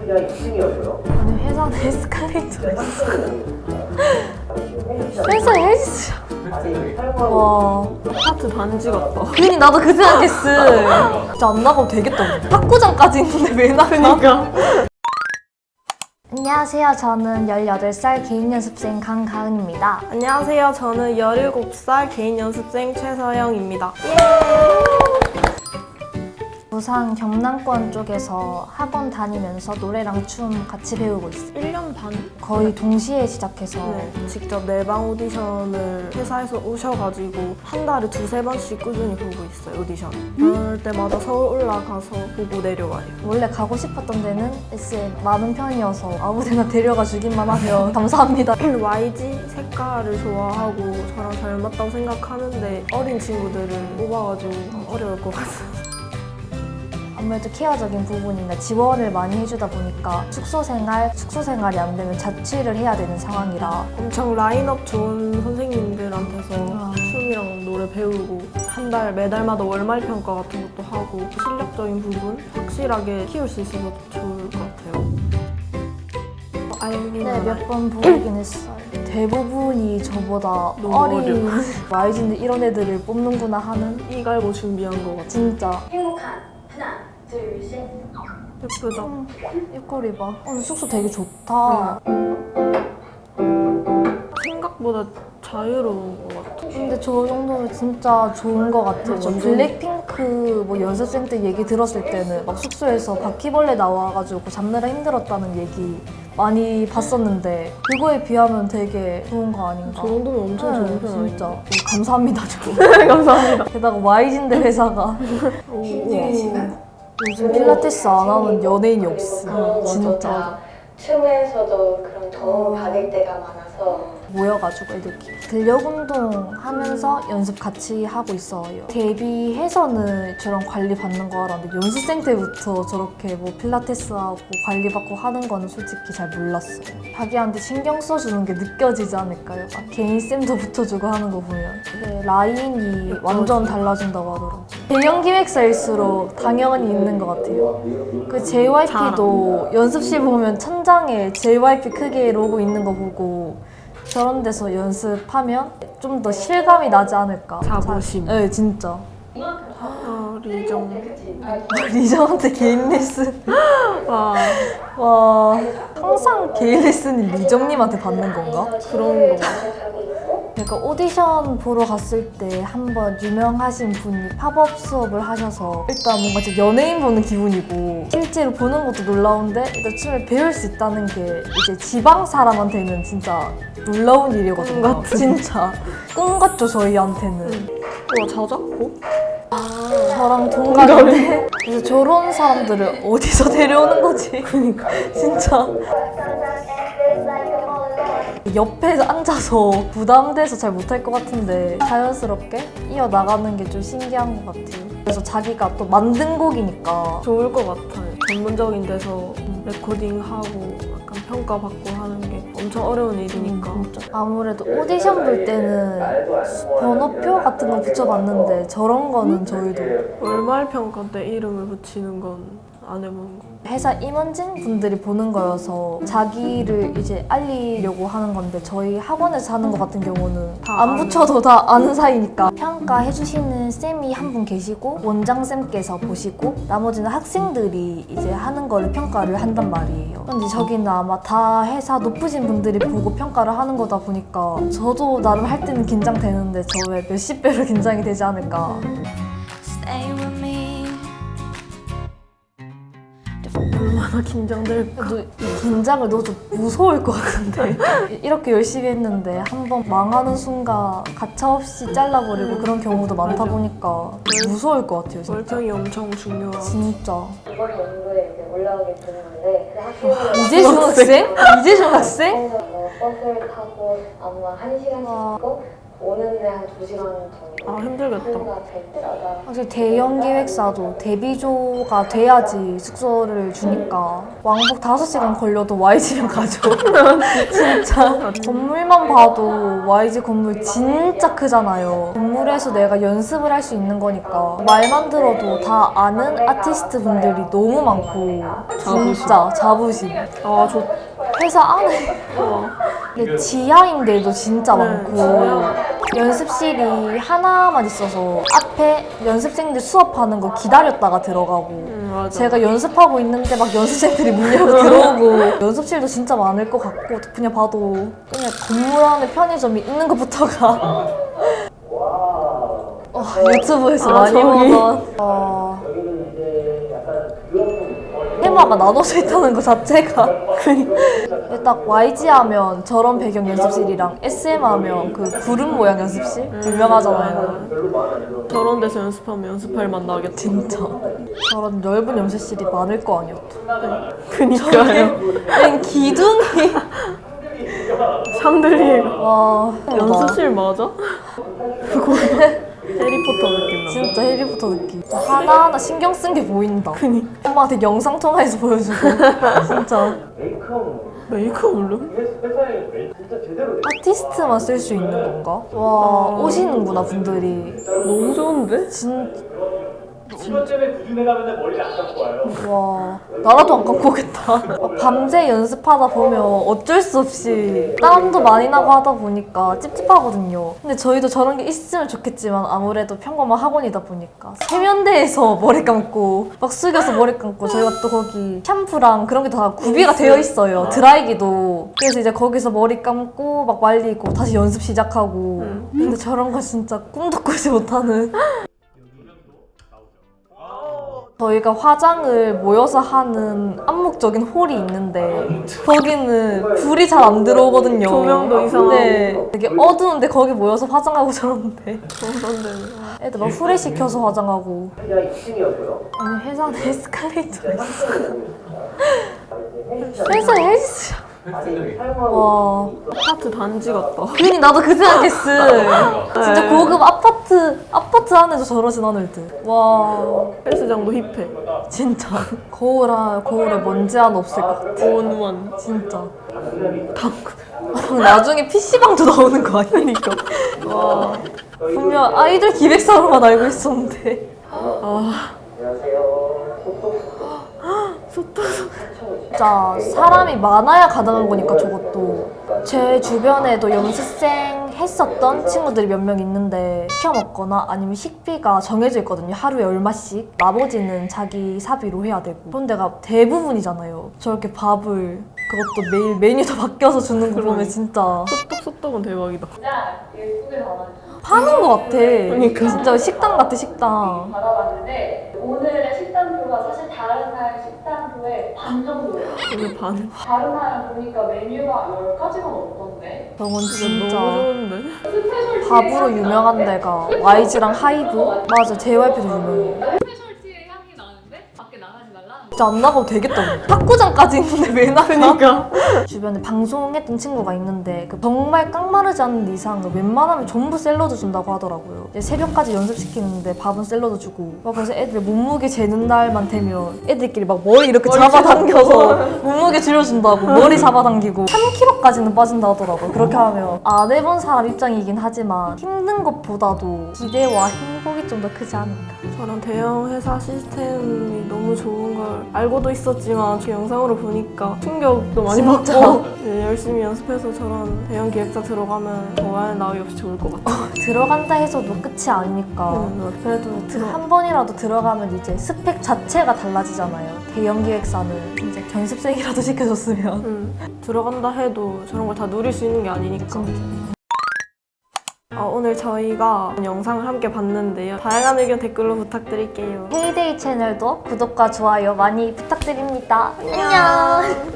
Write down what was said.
그냥 2층이었어요. 아니 회사는 에스컬레이터가 있어. 회사에 헬스. 와 아파트 단지 같다. 괜히 나도 그 생각했어. 진짜 안 나가도 되겠다. 탁구장까지 있는데 왜 나가? 그러니까. 안녕하세요. 저는 18살 개인 연습생 강가은입니다. 안녕하세요. 저는 17살 개인 연습생 최서영입니다. 부산 경남권 쪽에서 학원 다니면서 노래랑 춤 같이 배우고 있어요. 1년 반? 거의 동시에 시작해서 네, 직접 내방 오디션을 회사에서 오셔가지고 한 달에 2-3번씩 꾸준히 보고 있어요, 오디션. 그럴 때마다 서울 올라가서 보고 내려와요. 원래 가고 싶었던 데는 SM 많은 편이어서 아무 데나 데려가 주기만 하면 감사합니다. YG 색깔을 좋아하고 저랑 잘 맞다고 생각하는데 어린 친구들을 뽑아가지고 어려울 것 같아요. 아무래도 케어적인 부분이나 지원을 많이 해주다 보니까 숙소 생활이 안 되면 자취를 해야 되는 상황이라 엄청 라인업 좋은 선생님들한테서 춤이랑 노래 배우고 한 달 매달마다 월말 평가 같은 것도 하고 실력적인 부분 확실하게 키울 수 있어서 좋을 것 같아요. 알긴 네, 몇 번 보긴 했어요. 대부분이 저보다 너무 어린 YG는 이런 애들을 뽑는구나 하는 이 갈고 준비한 것 같아요. 진짜 행복한 하나 둘 셋. 예쁘다. 입꼬리 봐. 오늘 숙소 되게 좋다. 생각보다 자유로운 것 같아. 근데 저 정도면 진짜 좋은 것 같아요. 저 블랙핑크 뭐 연습생 때 얘기 들었을 때는 막 숙소에서 바퀴벌레 나와가지고 잡느라 힘들었다는 얘기 많이 봤었는데 그거에 비하면 되게 좋은 거 아닌가? 저 정도면 엄청 좋은 편 아닌가? 진짜 감사합니다. 저. 감사합니다. 게다가 YG인데 회사가 요즘 필라테스 안 하는 연예인이 없어. 진짜 춤에서도 그런 도움을 받을 때가 많아서 모여가지고 애들끼리 근력 운동 하면서 연습 같이 하고 있어요. 데뷔해서는 저런 관리 받는 거 알았는데 연습생 때부터 저렇게 뭐 필라테스 하고 관리 받고 하는 거는 솔직히 잘 몰랐어요. 자기한테 신경 써주는 게 느껴지지 않을까요? 막 개인 쌤도 붙어주고 하는 거 보면. 근데 라인이 완전 달라진다고 하더라고요. 대형 기획사일수록 당연히 있는 것 같아요. 그 JYP도 연습실 보면 천장에 JYP 크게 로고 있는 거 보고 저런 데서 연습하면 좀 더 실감이 나지 않을까. 자부심. 네, 진짜. 리정. 리정한테 개인 레슨. 와, 와, 항상 개인 레슨이 리정님한테 받는 건가? 그런 거. 제가 오디션 보러 갔을 때 한번 유명하신 분이 팝업 수업을 하셔서 일단 뭔가 진짜 연예인 보는 기분이고 실제로 보는 것도 놀라운데 일단 춤을 배울 수 있다는 게 이제 지방 사람한테는 진짜 놀라운 일이거든요. 꿈 같은. 진짜 꿈 같죠 저희한테는. 와, 자작고? 저랑 동갑인데 그래서 저런 사람들을 어디서 데려오는 거지? 그러니까 진짜 옆에 앉아서 부담돼서 잘 못할 것 같은데 자연스럽게 이어나가는 게 좀 신기한 것 같아요. 그래서 자기가 또 만든 곡이니까 좋을 것 같아요. 전문적인 데서 레코딩하고 약간 평가받고 하는 게 엄청 어려운 일이니까. 진짜. 아무래도 오디션 볼 때는 번호표 같은 거 붙여봤는데 저런 거는 저희도 월말 평가 때 이름을 붙이는 건 안 해본 거. 회사 임원진 분들이 보는 거여서 자기를 이제 알리려고 하는 건데 저희 학원에서 하는 거 같은 경우는 안 붙여도 다 아는 사이니까 평가해 주시는 쌤이 한 분 계시고 원장쌤께서 보시고 나머지는 학생들이 이제 하는 거를 평가를 한단 말이에요. 근데 저기는 아마 다 회사 높으신 분들이 보고 평가를 하는 거다 보니까 저도 나름 할 때는 긴장되는데 저 왜 몇십 배로 긴장이 되지 않을까. Stay with me. 얼마나 긴장될까. 그래도 이 긴장을 넣어도 무서울 것 같은데 이렇게 열심히 했는데 한번 망하는 순간 가차없이 잘라버리고 그런 경우도 많다 보니까 무서울 것 같아요 진짜. 월평이 엄청 중요하고. 진짜. 이번 연도에 이제 올라오게 되는 건데 학생들 이제 중학생? 이제 중학생? 버스를 타고 아마 1시간씩 와. 있고 오는데 한 2시간 정도 아, 힘들겠다. 소요가 될 때마다 사실 대형 기획사도 데뷔조가 돼야지 숙소를 주니까 왕복 5시간 걸려도 YG면 가죠. 진짜. 건물만 봐도 YG 건물 진짜 크잖아요. 건물에서 내가 연습을 할 수 있는 거니까 말만 들어도 다 아는 아티스트 분들이 너무 많고 진짜 자부심. 아, 좋. 회사 안에 근데 지하인데도 진짜 많고 연습실이 하나만 있어서 앞에 연습생들 수업하는 거 기다렸다가 들어가고 맞아. 제가 연습하고 있는데 막 연습생들이 문 열고 들어오고 연습실도 진짜 많을 것 같고 그냥 봐도 그냥 건물 안에 편의점이 있는 것부터가 유튜브에서 많이 저기. 보던 테마가 나눠져 있다는 것 자체가 딱 YG 하면 저런 배경 연습실이랑 SM 하면 그 구름 모양 연습실 유명하잖아요. 저런 데서 연습하면 연습할 맛 나겠다. 진짜 저런 넓은 연습실이 많을 거 아니었어. 그니까요. 그냥 기둥이 샹들리에가. 와 연습실 맞아? 그거 해리포터 느낌 나. 진짜 해리포터 느낌. 하나하나 신경 쓴 게 보인다. 엄마한테 영상 통화해서 보여주고 진짜 메이크업을로? 아티스트만 쓸 수 있는 건가? 와 오시는구나 분들이. 너무 좋은데? 이것 때문에 구준에 가면 머리를 안 감고 와요. 와 나라도 안 갖고 오겠다. 밤새 연습하다 보면 어쩔 수 없이 땀도 많이 나고 하다 보니까 찝찝하거든요. 근데 저희도 저런 게 있으면 좋겠지만 아무래도 평범한 학원이다 보니까 세면대에서 머리 감고 막 숙여서 머리 감고 저희가 또 거기 샴푸랑 그런 게 다 구비가 되어 있어요. 드라이기도. 그래서 이제 거기서 머리 감고 막 말리고 다시 연습 시작하고 근데 저런 거 진짜 꿈도 꾸지 못하는. 저희가 화장을 모여서 하는 암묵적인 홀이 있는데 거기는 불이 잘 안 들어오거든요. 조명도 이상하고. 네, 되게 어두운데 거기 모여서 화장하고 저런데 그런 데는. 애들 막 후레 시켜서 화장하고. 회사 2층이었고요. 아니 회사는 에스컬레이터 회사에 헬스 와 아파트 단지 같다. 괜히 나도 그 생각했어. 진짜 고급 아파트 안에도 저러진 않을 듯. 와 헬스장도 힙해. 진짜 거울에 먼지 하나 없을 것 같아. 원원. 진짜. 나중에 PC방도 나오는 거 아니니까. 와 분명 아이돌 기획사로만 알고 있었는데. 진짜 사람이 많아야 가능한 거니까 저것도. 제 주변에도 연습생 했었던 친구들이 몇 명 있는데 시켜 먹거나 아니면 식비가 정해져 있거든요. 하루에 얼마씩. 나머지는 자기 사비로 해야 되고. 그런 데가 대부분이잖아요. 저렇게 밥을 그것도 매일 메뉴도 바뀌어서 주는 거 보면 진짜 소떡소떡은 대박이다. 파는 거 같아. 그러니까. 진짜 식당 같아 식당. 받아봤는데 오늘의 식단표가 사실 다른 날 식단표의 반 정도예요. 오늘 반. 다른 날 보니까 메뉴가 10가지가 넘던데. 저건 너무 진짜 좋은데? 스페셜티에 밥으로 유명한 데가 YG랑 하이브? 맞아 JYP도 유명해. 스페셜티의 향이 나는데 밖에 나가지 말라는 진짜 안 나가도 되겠다. 탁구장까지 있는데 왜 나가? 그니까. 주변에 방송했던 친구가 있는데 그 정말 깡마르지 않는 이상은 웬만하면 전부 샐러드 준다고 하더라고요. 이제 새벽까지 연습시키는데 밥은 샐러드 주고 막 그래서 애들 몸무게 재는 날만 되면 애들끼리 막 머리 이렇게 잡아당겨서 몸무게 줄여준다고 머리 잡아당기고 3kg까지는 빠진다 하더라고요. 그렇게 하면 안 해본 사람 입장이긴 하지만 힘든 것보다도 기대와 행복이 좀 더 크지 않을까. 저런 대형 회사 시스템이 너무 좋은 걸 알고도 있었지만 그 영상으로 보니까 충격도 많이 진짜. 받고 네, 열심히 연습해서 저런 대형 기획사 들어가면 더할 나위 없이 좋을 것 같아요. 들어간다 해서도 끝이 아니니까 그래도 한 번이라도 들어가면 이제 스펙 자체가 달라지잖아요. 대형 기획사는 이제 견습생이라도 시켜줬으면. 들어간다 해도 저런 걸 다 누릴 수 있는 게 아니니까. 오늘 저희가 영상을 함께 봤는데요. 다양한 의견 댓글로 부탁드릴게요. 헤이데이 채널도 구독과 좋아요 많이 부탁드립니다. 안녕.